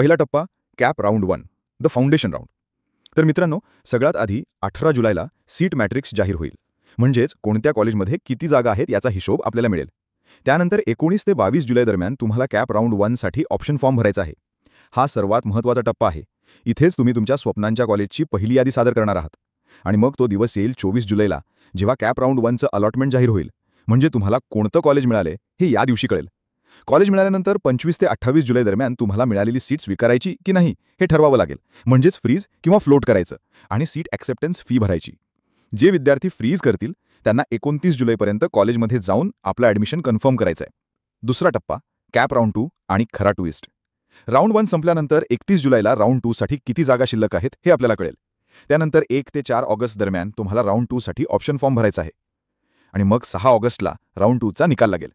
पहिला टप्पा cap round 1, the foundation round. तर मित्रांनो, सगळ्यात आधी 18 जुलैला सीट मॅट्रिक्स जाहीर होईल. म्हणजेच कोणत्या कॉलेजमध्ये किती जागा आहेत याचा हिशोब आपल्याला मिळेल. त्यानंतर 19 ते 22 जुलै दरम्यान तुम्हाला कॅप राऊंड 1 साठी ऑप्शन फॉर्म भरायचा आहे. हा सर्वात महत्त्वाचा टप्पा आहे. इथेच तुम्ही तुमच्या स्वप्नांच्या कॉलेजची पहिली यादी सादर करणार आहात. आणि मग तो दिवस येईल 24 जुलैला, जेव्हा कॅप राऊंड 1चं अलॉटमेंट जाहीर होईल. म्हणजे तुम्हाला कोणतं कॉलेज मिळाले हे या दिवशी कळेल. कॉलेज मिळाल्यानंतर 25 ते 28 जुलै दरम्यान तुम्हाला मिळालेली सीट स्वीकारायची की नाही हे ठरवावं लागेल. म्हणजेच फ्रीज किंवा फ्लोट करायचं आणि सीट ॲक्सेप्टन्स फी भरायची. जे विद्यार्थी फ्रीज करतील त्यांना 29 जुलैपर्यंत कॉलेजमध्ये जाऊन आपलं ॲडमिशन कन्फर्म करायचं आहे. दुसरा टप्पा कॅप राऊंड 2 आणि खरा ट्विस्ट. राऊंड 1 संपल्यानंतर 31 जुलैला राऊंड 2 साठी किती जागा शिल्लक आहेत हे आपल्याला कळेल. त्यानंतर 1 ते 4 ऑगस्ट दरम्यान तुम्हाला राऊंड 2 साठी ऑप्शन फॉर्म भरायचा आहे. आणि मग 6 ऑगस्टला राऊंड 2चा निकाल लागेल.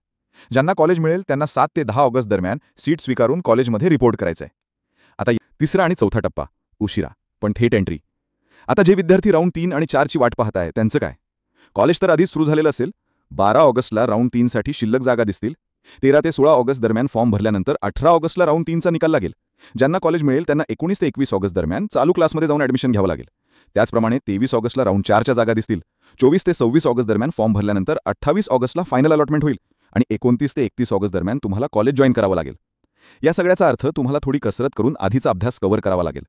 ज्यांना कॉलेज मिळेल त्यांना 7 ते 10 ऑगस्ट दरम्यान सीट स्वीकारून कॉलेजमध्ये रिपोर्ट करायचं आहे. आता तिसरा आणि चौथा टप्पा उशिरा पण थेट एंट्री. आता जे विद्यार्थी राऊंड 3 आणि 4ची वाट पाहत आहे त्यांचं काय? कॉलेज तर आधीच सुरू झालेलं असेल. 12 ऑगस्टला राऊंड 3 साठी शिल्लक जागा दिसतील. 13 ते 16 ऑगस्ट दरम्यान फॉर्म भरल्यानंतर 18 ऑगस्टला राऊंड 3चा निकाल लागेल. ज्यांना कॉलेज मिळेल त्यांना 19 ते 21 ऑगस्ट दरम्यान चालू क्लासमध्ये जाऊन ॲडमिशन घ्यावं लागेल. त्याचप्रमाणे 23 ऑगस्टला राऊंड 4च्या जागा दिसतील. 24 ते 26 ऑगस्ट दरम्यान फॉर्म भरल्यानंतर 28 ऑगस्टला फायनल अलॉटमेंट होईल आणि 29 ते 31 ऑगस्ट दरम्यान तुम्हाला कॉलेज जॉईन करावं लागेल. या सगळ्याचा अर्थ तुम्हाला थोडी कसरत करून आधीचा अभ्यास कव्हर करावा लागेल.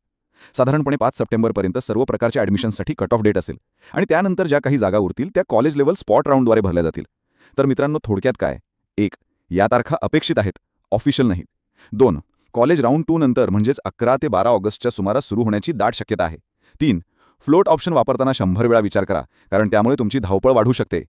साधारणपणे 5 सप्टेंबरपर्यंत सर्व प्रकारच्या ॲडमिशनसाठी कट ऑफ डेट असेल आणि त्यानंतर ज्या काही जागा उरतील त्या कॉलेज लेवल स्पॉट राऊंडद्वारे भरल्या जातील. तर मित्रांनो, थोडक्यात काय? 1. या तारखा अपेक्षित आहेत, ऑफिशियल नाहीत. 2. कॉलेज राऊंड 2 नंतर म्हणजेच 11 ते 12 ऑगस्टच्या सुमारास सुरू होण्याची दाट शक्यता आहे. 3. फ्लोट ऑप्शन वापरताना 100 वेळा विचार करा, कारण त्यामुळे तुमची धावपळ वाढू शकते.